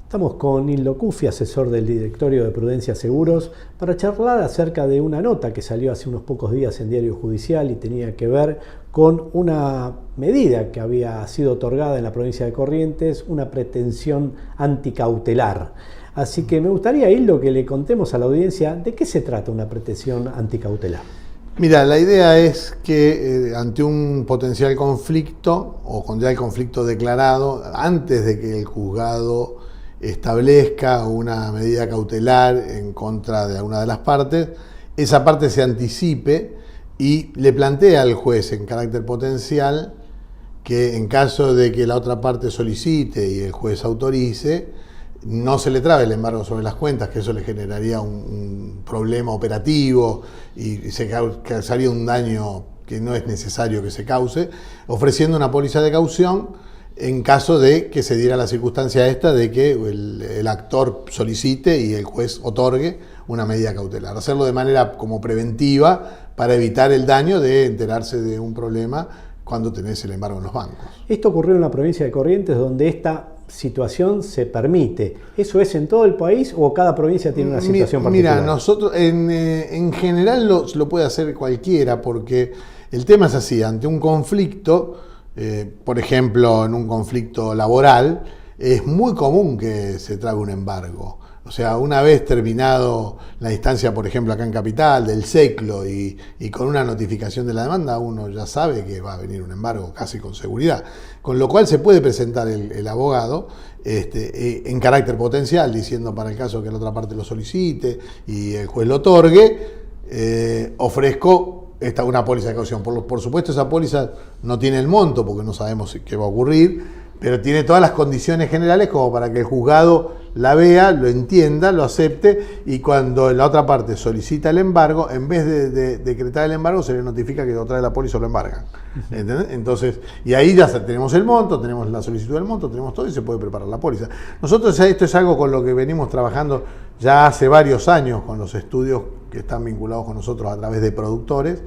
Estamos con Nildo Cufi, asesor del Directorio de Prudencia Seguros, para charlar acerca de una nota que salió hace unos pocos días en Diario Judicial y tenía que ver con una medida que había sido otorgada en la provincia de Corrientes, una pretensión anticautelar. Así que me gustaría, Nildo, que le contemos a la audiencia de qué se trata una pretensión anticautelar. Mira, la idea es que ante un potencial conflicto o cuando ya hay conflicto declarado, antes de que el juzgado establezca una medida cautelar en contra de alguna de las partes, esa parte se anticipe y le plantea al juez en carácter potencial que en caso de que la otra parte solicite y el juez autorice, no se le trabe el embargo sobre las cuentas, que eso le generaría un problema operativo y se causaría un daño que no es necesario que se cause, ofreciendo una póliza de caución en caso de que se diera la circunstancia esta de que el actor solicite y el juez otorgue una medida cautelar. Hacerlo de manera como preventiva para evitar el daño de enterarse de un problema cuando tenés el embargo en los bancos. Esto ocurrió en la provincia de Corrientes, donde esta situación se permite. ¿Eso es en todo el país o cada provincia tiene una situación particular? Mira, nosotros en general lo puede hacer cualquiera, porque el tema es así: ante un conflicto, por ejemplo, en un conflicto laboral, es muy común que se trabe un embargo. O sea, una vez terminado la instancia, por ejemplo, acá en Capital, del SECLO y con una notificación de la demanda, uno ya sabe que va a venir un embargo casi con seguridad. Con lo cual se puede presentar el abogado en carácter potencial, diciendo para el caso que la otra parte lo solicite y el juez lo otorgue, ofrezco una póliza de caución. Por supuesto, esa póliza no tiene el monto porque no sabemos qué va a ocurrir, pero tiene todas las condiciones generales como para que el juzgado la vea, lo entienda, lo acepte, y cuando la otra parte solicita el embargo, en vez de decretar el embargo, se le notifica que otra vez la póliza lo embargan. ¿Entendés? Entonces, y ahí ya tenemos el monto, tenemos la solicitud del monto, tenemos todo y se puede preparar la póliza. Nosotros esto es algo con lo que venimos trabajando ya hace varios años con los estudios que están vinculados con nosotros a través de productores,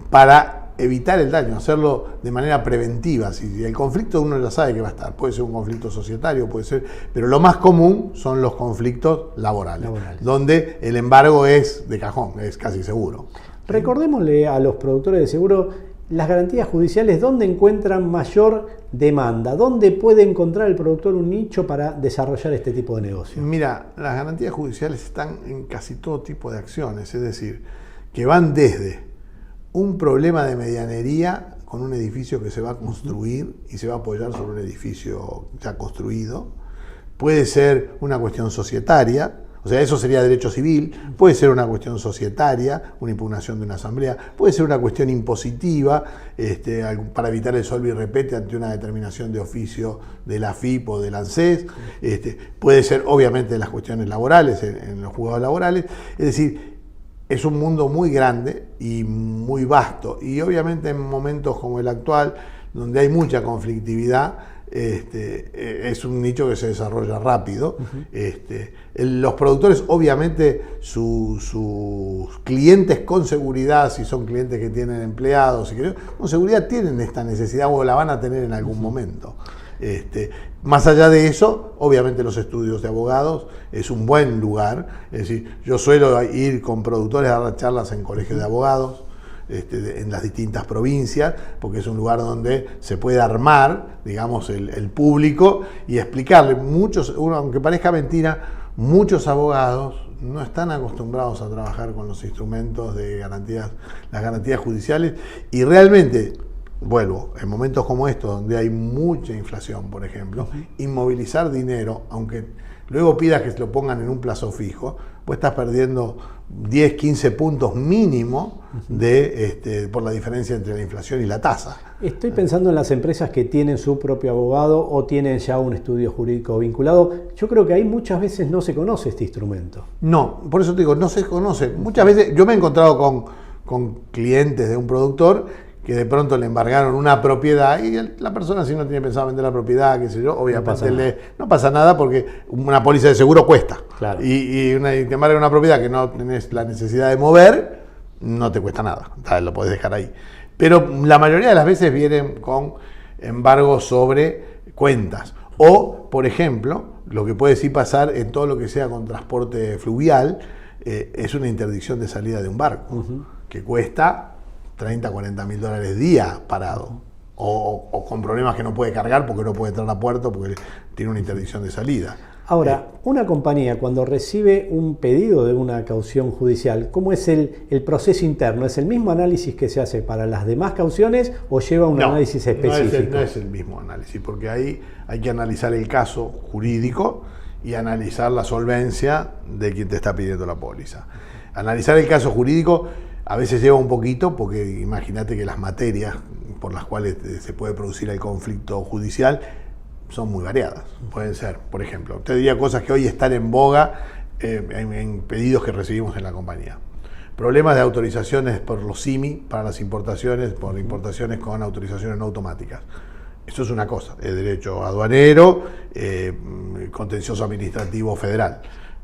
para evitar el daño, hacerlo de manera preventiva. Si el conflicto uno ya sabe que va a estar, puede ser un conflicto societario, puede ser, pero lo más común son los conflictos laborales, donde el embargo es de cajón, es casi seguro. Recordémosle a los productores de seguro las garantías judiciales, ¿dónde encuentran mayor demanda? ¿Dónde puede encontrar el productor un nicho para desarrollar este tipo de negocio? Mira, las garantías judiciales están en casi todo tipo de acciones, es decir, que van desde un problema de medianería con un edificio que se va a construir y se va a apoyar sobre un edificio ya construido. Puede ser una cuestión societaria, o sea, eso sería derecho civil. Puede ser una cuestión societaria, una impugnación de una asamblea. Puede ser una cuestión impositiva, para evitar el solvi repete ante una determinación de oficio de la AFIP o del ANSES. Puede ser, obviamente, las cuestiones laborales, en los juzgados laborales. Es decir, es un mundo muy grande y muy vasto, y obviamente en momentos como el actual, donde hay mucha conflictividad, es un nicho que se desarrolla rápido. Los productores, obviamente, sus clientes con seguridad, si son clientes que tienen empleados, con seguridad tienen esta necesidad o la van a tener en algún momento. Más allá de eso, obviamente los estudios de abogados es un buen lugar. Es decir, yo suelo ir con productores a dar charlas en colegios de abogados, en las distintas provincias, porque es un lugar donde se puede armar, digamos, el público y explicarle. Aunque parezca mentira, muchos abogados no están acostumbrados a trabajar con los instrumentos de garantías, las garantías judiciales, y realmente, vuelvo, en momentos como estos, donde hay mucha inflación, por ejemplo, inmovilizar dinero, aunque luego pidas que se lo pongan en un plazo fijo, pues estás perdiendo 10, 15 puntos mínimo por la diferencia entre la inflación y la tasa. Estoy pensando en las empresas que tienen su propio abogado o tienen ya un estudio jurídico vinculado. Yo creo que ahí muchas veces no se conoce este instrumento. No, por eso te digo, no se conoce. Muchas veces yo me he encontrado con clientes de un productor que de pronto le embargaron una propiedad y la persona, si no tiene pensado vender la propiedad, qué sé yo, obviamente no pasa nada porque una póliza de seguro cuesta. Claro. Y te embargan una propiedad que no tenés la necesidad de mover, no te cuesta nada, lo podés dejar ahí. Pero la mayoría de las veces vienen con embargos sobre cuentas O, por ejemplo, lo que puede sí pasar en todo lo que sea con transporte fluvial, es una interdicción de salida de un barco, que cuesta 30, 40 mil dólares día parado. O con problemas que no puede cargar porque no puede entrar a puerto porque tiene una interdicción de salida. Ahora, una compañía cuando recibe un pedido de una caución judicial, ¿cómo es el proceso interno? ¿Es el mismo análisis que se hace para las demás cauciones o lleva un análisis específico? No es el mismo análisis, porque ahí hay que analizar el caso jurídico y analizar la solvencia de quien te está pidiendo la póliza. Analizar el caso jurídico a veces lleva un poquito, porque imagínate que las materias por las cuales se puede producir el conflicto judicial son muy variadas. Pueden ser, por ejemplo, te diría cosas que hoy están en boga en pedidos que recibimos en la compañía. Problemas de autorizaciones por los CIMI para las importaciones, por importaciones con autorizaciones no automáticas. Eso es una cosa, es derecho aduanero, contencioso administrativo federal.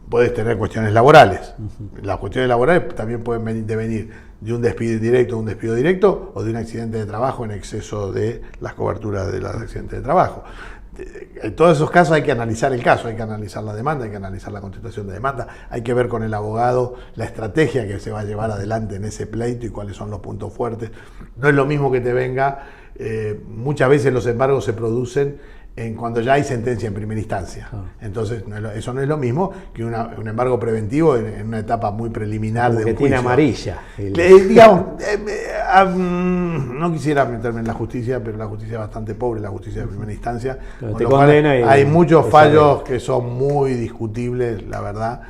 Puedes tener cuestiones laborales. Las cuestiones laborales también pueden devenir de un despido indirecto, un despido directo, o de un accidente de trabajo en exceso de las coberturas de los accidentes de trabajo. En todos esos casos hay que analizar el caso, hay que analizar la demanda, hay que analizar la contestación de demanda, hay que ver con el abogado la estrategia que se va a llevar adelante en ese pleito y cuáles son los puntos fuertes. No es lo mismo que te venga, muchas veces los embargos se producen cuando ya hay sentencia en primera instancia. Entonces, eso no es lo mismo que un embargo preventivo en una etapa muy preliminar de un juicio. Que tiene amarilla. Digamos, no quisiera meterme en la justicia, pero la justicia es bastante pobre, la justicia de primera instancia. Hay muchos fallos que son muy discutibles, la verdad,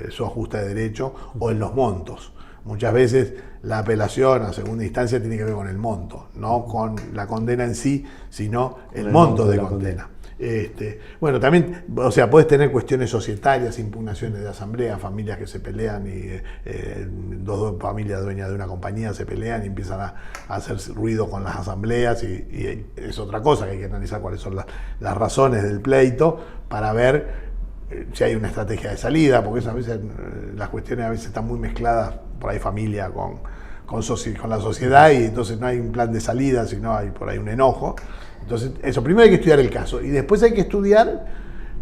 su ajuste de derecho o en los montos. Muchas veces la apelación a segunda instancia tiene que ver con el monto, no con la condena en sí, sino el monto de condena. Bueno, también, o sea, puedes tener cuestiones societarias, impugnaciones de asamblea, familias que se pelean y dos familias dueñas de una compañía se pelean y empiezan a hacer ruido con las asambleas y es otra cosa que hay que analizar cuáles son las razones del pleito para ver si hay una estrategia de salida, porque a veces las cuestiones a veces están muy mezcladas, por ahí familia con la sociedad, y entonces no hay un plan de salida, sino hay por ahí un enojo. Entonces, eso, primero hay que estudiar el caso, y después hay que estudiar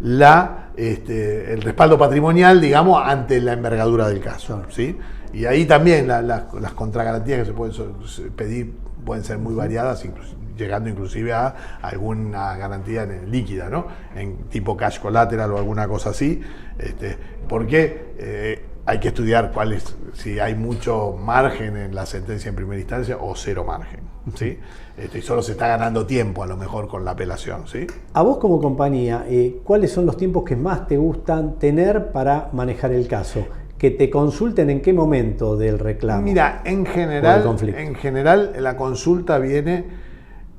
el respaldo patrimonial, digamos, ante la envergadura del caso, ¿sí? Y ahí también las contragarantías que se pueden pedir pueden ser muy variadas, llegando inclusive a alguna garantía líquida, ¿no? En tipo cash collateral o alguna cosa así, porque hay que estudiar si hay mucho margen en la sentencia en primera instancia o cero margen, ¿sí? Y solo se está ganando tiempo a lo mejor con la apelación, ¿sí? A vos como compañía, ¿cuáles son los tiempos que más te gustan tener para manejar el caso? Que te consulten en qué momento del reclamo. Mira, en general la consulta viene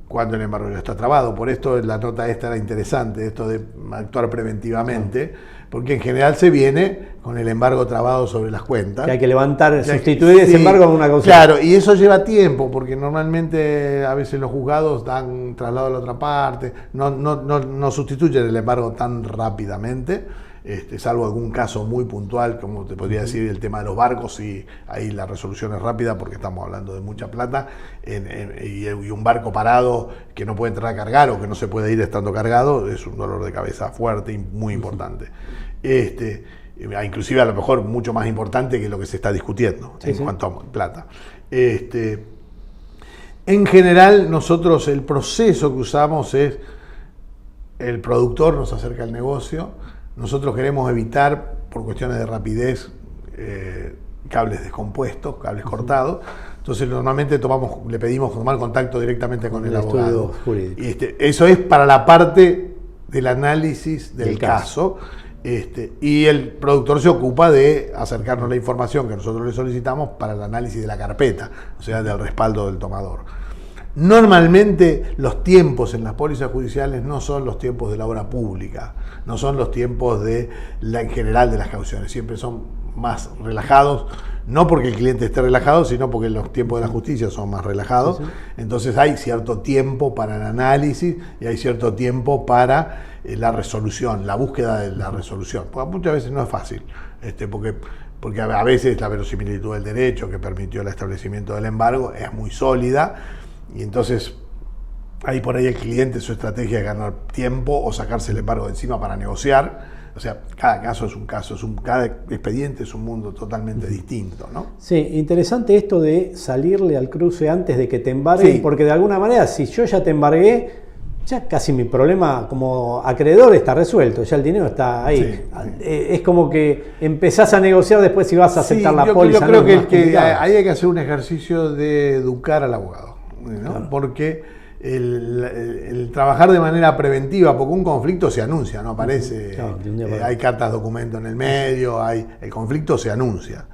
cuando el embargo ya está trabado. Por esto la nota esta era interesante, esto de actuar preventivamente, porque en general se viene con el embargo trabado sobre las cuentas. Que hay que levantar, sustituir ese embargo con una consulta. Claro, y eso lleva tiempo, porque normalmente a veces los juzgados dan traslado a la otra parte, no sustituyen el embargo tan rápidamente. Salvo algún caso muy puntual, como te podría decir el tema de los barcos, y ahí la resolución es rápida porque estamos hablando de mucha plata, y un barco parado que no puede entrar a cargar o que no se puede ir estando cargado es un dolor de cabeza fuerte y muy importante. Inclusive a lo mejor mucho más importante que lo que se está discutiendo en cuanto a plata. En general nosotros el proceso que usamos es: el productor nos acerca al negocio. Nosotros queremos evitar, por cuestiones de rapidez, cables descompuestos, cables cortados. Entonces normalmente le pedimos tomar contacto directamente con el abogado. Y eso es para la parte del análisis del caso. Y el productor se ocupa de acercarnos la información que nosotros le solicitamos para el análisis de la carpeta, o sea, del respaldo del tomador. Normalmente los tiempos en las pólizas judiciales no son los tiempos de la obra pública, no son los tiempos en general de las cauciones, siempre son más relajados, no porque el cliente esté relajado, sino porque los tiempos de la justicia son más relajados. Entonces hay cierto tiempo para el análisis y hay cierto tiempo para la resolución, la búsqueda de la resolución, porque muchas veces no es fácil, porque a veces la verosimilitud del derecho que permitió el establecimiento del embargo es muy sólida. Y entonces Ahí por ahí el cliente, su estrategia es ganar tiempo o sacarse el embargo de encima para negociar. O sea, cada caso es un caso, cada expediente es un mundo totalmente distinto, ¿no? Sí, interesante esto de salirle al cruce antes de que te embarguen, sí. Porque de alguna manera, si yo ya te embargué, ya casi mi problema como acreedor está resuelto, ya el dinero está ahí. Sí. Es como que empezás a negociar después si vas a aceptar la póliza. Yo creo que ahí hay que hacer un ejercicio de educar al abogado, ¿no? Claro. Porque el trabajar de manera preventiva, porque un conflicto se anuncia, no aparece, claro, hay cartas documento en el medio, el conflicto se anuncia.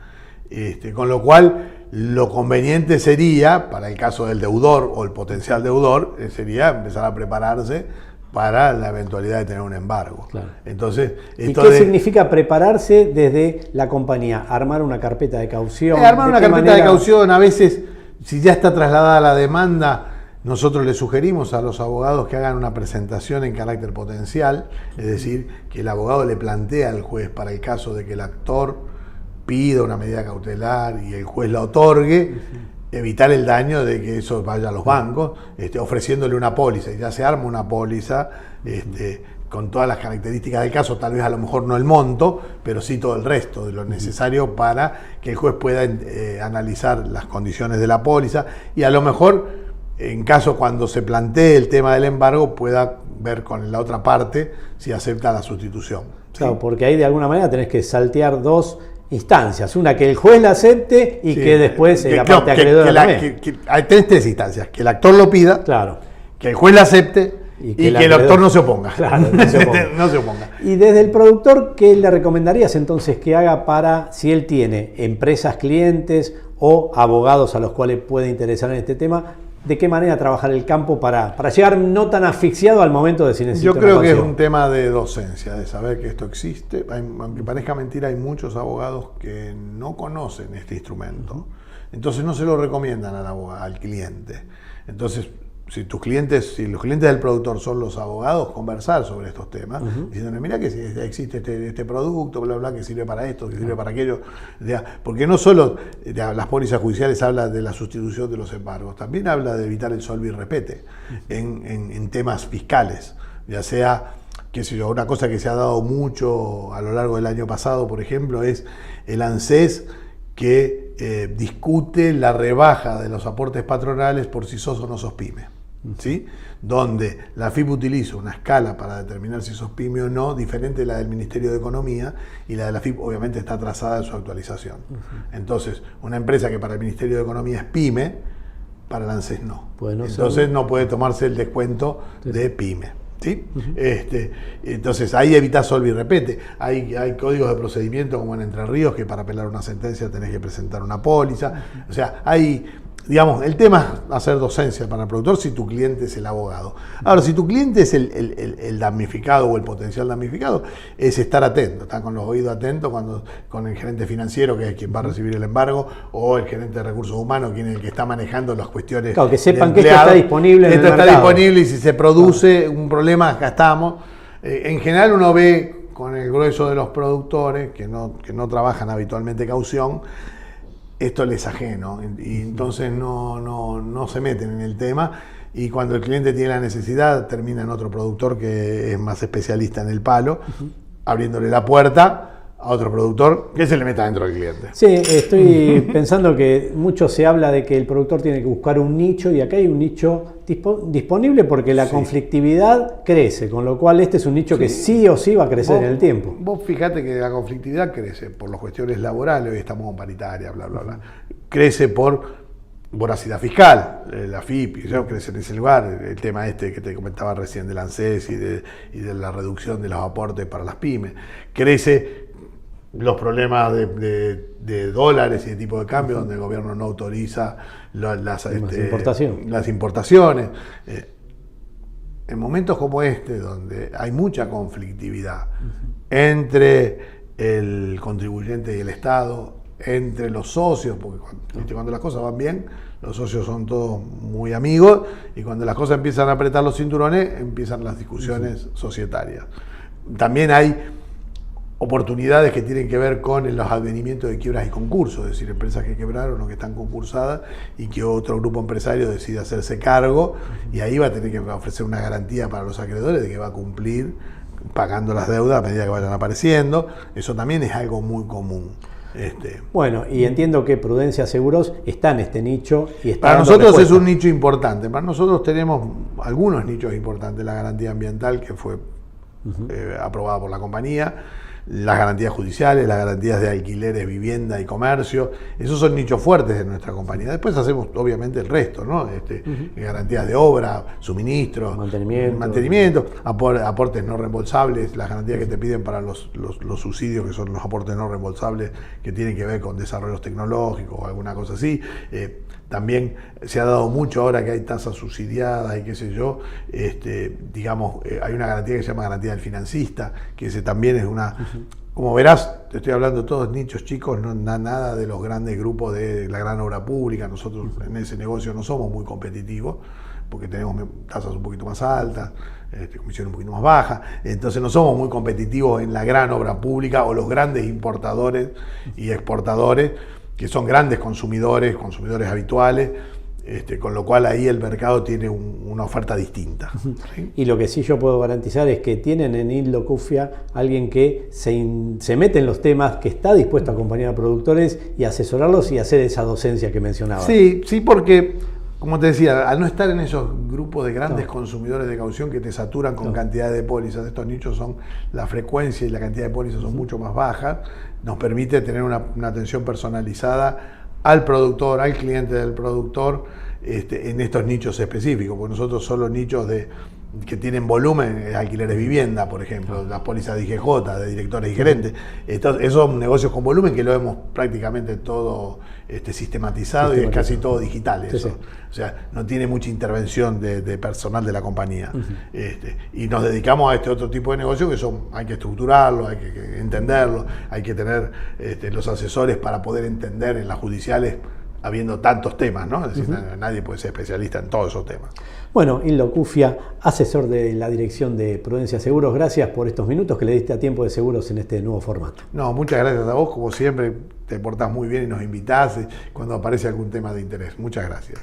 Con lo cual, lo conveniente sería, para el caso del deudor o el potencial deudor, sería empezar a prepararse para la eventualidad de tener un embargo. Claro. Entonces, ¿y qué significa prepararse desde la compañía? Armar una carpeta de caución. Armar una carpeta de caución, a veces, si ya está trasladada la demanda, nosotros le sugerimos a los abogados que hagan una presentación en carácter potencial, es decir, que el abogado le plantea al juez para el caso de que el actor pida una medida cautelar y el juez la otorgue, evitar el daño de que eso vaya a los bancos, ofreciéndole una póliza, y ya se arma una póliza con todas las características del caso, tal vez a lo mejor no el monto, pero sí todo el resto de lo necesario para que el juez pueda analizar las condiciones de la póliza y a lo mejor, en caso cuando se plantee el tema del embargo, pueda ver con la otra parte si acepta la sustitución. ¿Sí? Claro, porque ahí de alguna manera tenés que saltear dos instancias. Una, que el juez la acepte y que después la parte acreedora también. Hay tres instancias. Que el actor lo pida, claro, que el juez la acepte y que el actor no se oponga. Claro, no se oponga. No se oponga. Y desde el productor, ¿qué le recomendarías entonces que haga para, si él tiene empresas clientes o abogados a los cuales puede interesar en este tema, de qué manera trabajar el campo para llegar no tan asfixiado al momento de si necesita una caución? Yo creo que es un tema de docencia, de saber que esto existe. Aunque parezca mentira, hay muchos abogados que no conocen este instrumento. Entonces no se lo recomiendan al cliente. Entonces, si los clientes del productor son los abogados, conversar sobre estos temas, diciéndole, mira que existe este producto, bla, bla, que sirve para esto, que sirve para aquello. Porque no solo las pólizas judiciales hablan de la sustitución de los embargos, también habla de evitar el solvi repete en temas fiscales, ya sea, qué sé yo, una cosa que se ha dado mucho a lo largo del año pasado, por ejemplo, es el ANSES que discute la rebaja de los aportes patronales por si sos o no sos pyme. ¿Sí? Donde la AFIP utiliza una escala para determinar si sos pyme o no, diferente de la del Ministerio de Economía, y la de la AFIP obviamente está atrasada en su actualización. Entonces, una empresa que para el Ministerio de Economía es pyme, para el ANSES no. Entonces no puede tomarse el descuento de pyme. ¿Sí? Entonces ahí evitás solvi repete. Hay códigos de procedimiento como en Entre Ríos que para apelar una sentencia tenés que presentar una póliza. O sea, digamos, el tema es hacer docencia para el productor si tu cliente es el abogado. Ahora, si tu cliente es el damnificado o el potencial damnificado, es estar atento, estar con los oídos atentos con el gerente financiero, que es quien va a recibir el embargo, o el gerente de recursos humanos, quien es el que está manejando las cuestiones. Claro, que sepan que esto está disponible en el mercado. Esto está disponible y si se produce un problema, acá estamos. En general uno ve con el grueso de los productores que no trabajan habitualmente caución, esto les es ajeno y entonces no se meten en el tema, y cuando el cliente tiene la necesidad termina en otro productor que es más especialista en el palo, abriéndole la puerta a otro productor que se le meta dentro del cliente. Sí, estoy pensando que mucho se habla de que el productor tiene que buscar un nicho, y acá hay un nicho disponible porque la conflictividad crece, con lo cual este es un nicho que sí o sí va a crecer en el tiempo. Vos fíjate que la conflictividad crece por las cuestiones laborales, hoy estamos en paritaria, bla, bla, bla. Crece por voracidad fiscal, la FIP, crece en ese lugar, el tema que te comentaba recién del ANSES y de la reducción de los aportes para las pymes. Crece los problemas de dólares y de tipo de cambio, donde el gobierno no autoriza las importaciones. En momentos como este, donde hay mucha conflictividad entre el contribuyente y el Estado, entre los socios, porque cuando las cosas van bien, los socios son todos muy amigos, y cuando las cosas empiezan a apretar los cinturones, empiezan las discusiones societarias. También hay oportunidades que tienen que ver con los advenimientos de quiebras y concursos, es decir, empresas que quebraron o que están concursadas y que otro grupo empresario decide hacerse cargo, y ahí va a tener que ofrecer una garantía para los acreedores de que va a cumplir pagando las deudas a medida que vayan apareciendo. Eso también es algo muy común. Bueno, y entiendo que Prudencia Seguros está en este nicho y está para dando nosotros respuesta. es un nicho importante. Para nosotros tenemos algunos nichos importantes. La garantía ambiental, que fue aprobada por la compañía, las garantías judiciales, las garantías de alquileres, vivienda y comercio. Esos son nichos fuertes de nuestra compañía. Después hacemos obviamente el resto, ¿no? Garantías de obra, suministros, mantenimiento, aportes no reembolsables, las garantías que te piden para los subsidios, que son los aportes no reembolsables que tienen que ver con desarrollos tecnológicos o alguna cosa así. También se ha dado mucho ahora que hay tasas subsidiadas y qué sé yo, digamos, hay una garantía que se llama garantía del financista, que ese también es una... Como verás, te estoy hablando de todos nichos chicos, no nada de los grandes grupos de la gran obra pública. Nosotros en ese negocio no somos muy competitivos, porque tenemos tasas un poquito más altas, comisiones un poquito más bajas, entonces no somos muy competitivos en la gran obra pública o los grandes importadores y exportadores, que son grandes consumidores habituales, con lo cual ahí el mercado tiene una oferta distinta. ¿Sí? Y lo que sí yo puedo garantizar es que tienen en Inlocufia alguien que se mete en los temas, que está dispuesto a acompañar a productores y asesorarlos y hacer esa docencia que mencionaba. Sí, porque, como te decía, al no estar en esos grupos de grandes consumidores de caución que te saturan con cantidad de pólizas, estos nichos son, la frecuencia y la cantidad de pólizas son mucho más bajas, nos permite tener una atención personalizada al productor, al cliente del productor, en estos nichos específicos, porque nosotros solo nichos que tienen volumen, alquileres vivienda, por ejemplo, las pólizas de IGJ, de directores y gerentes. Esos son negocios con volumen que lo hemos prácticamente todo sistematizado y es casi todo digital eso. Sí, sí. O sea, no tiene mucha intervención de personal de la compañía. Y nos dedicamos a este otro tipo de negocios que hay que estructurarlo, hay que entenderlo, hay que tener los asesores para poder entender en las judiciales, habiendo tantos temas, ¿no? Es decir, nadie puede ser especialista en todos esos temas. Bueno, Inlocufia, asesor de la dirección de Prudencia Seguros, gracias por estos minutos que le diste a Tiempo de Seguros en este nuevo formato. No, muchas gracias a vos, como siempre, te portás muy bien y nos invitás cuando aparece algún tema de interés. Muchas gracias.